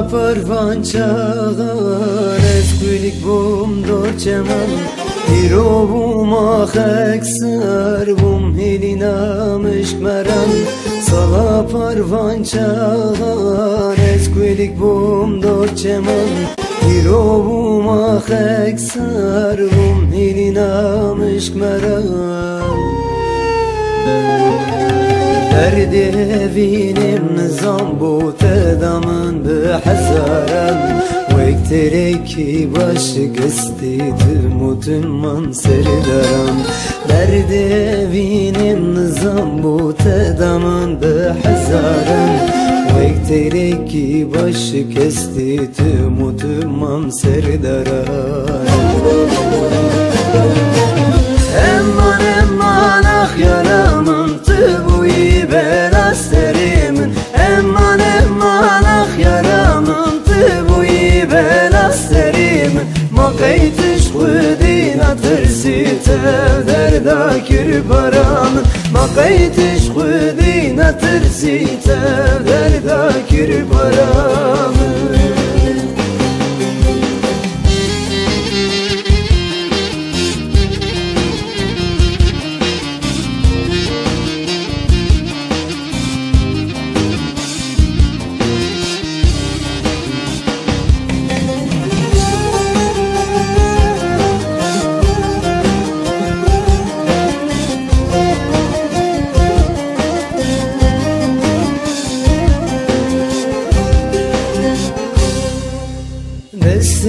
parvan çağar eskulik bum dorçeman Diro bum ahek sar bum hilina mışkmeran Sala parvan çağar eskulik bum dorçeman Diro bum ahek sar bum hilina mışkmeran Derdi evinem nizam bu tedamın bihazarem Vektereki başı gesti tümutun seridaram Derdi evinem nizam bu tedamın bihazarem Vektereki başı kesti tümutun seridaram Emman emman ah yaramın tıbuyi belasterimin Emman emman ah yaramın tıbuyi belasterimin Makaytiş kudina tırsi tevderda kirbaramın Makaytiş kudina tırsi tevderda kirbaramın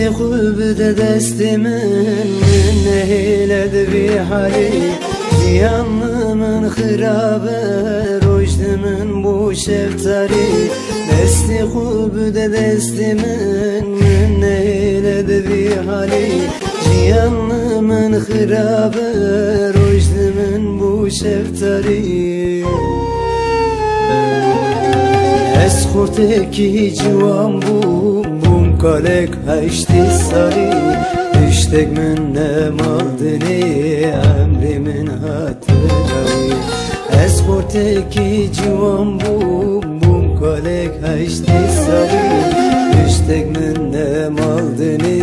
Desti kubde destimin neyledi bir hali Ziyanımın hırabe rojdumun bu şeftali Desti kubde destimin neyledi bir hali Ziyanımın hırabe rojdumun bu şeftali Eskurteki civan bu kalek heşti sari Düştek minne maldini emrimin hatırayı Eskurteki civan bu kalek heşti sari Düştek minne maldini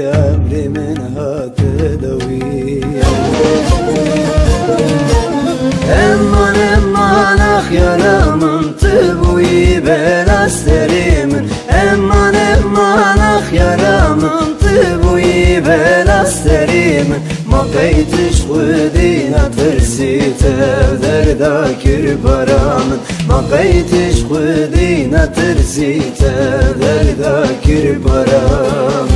emrimin hatırayı Emman emman ah yaramın tıbuyi belasterimin Emman emman ah yaramın tıbuyi belasterimin Makaytiş kudina tırsi tevderda kirbaramın Makaytiş kudina tırsi tevderda kirbaramın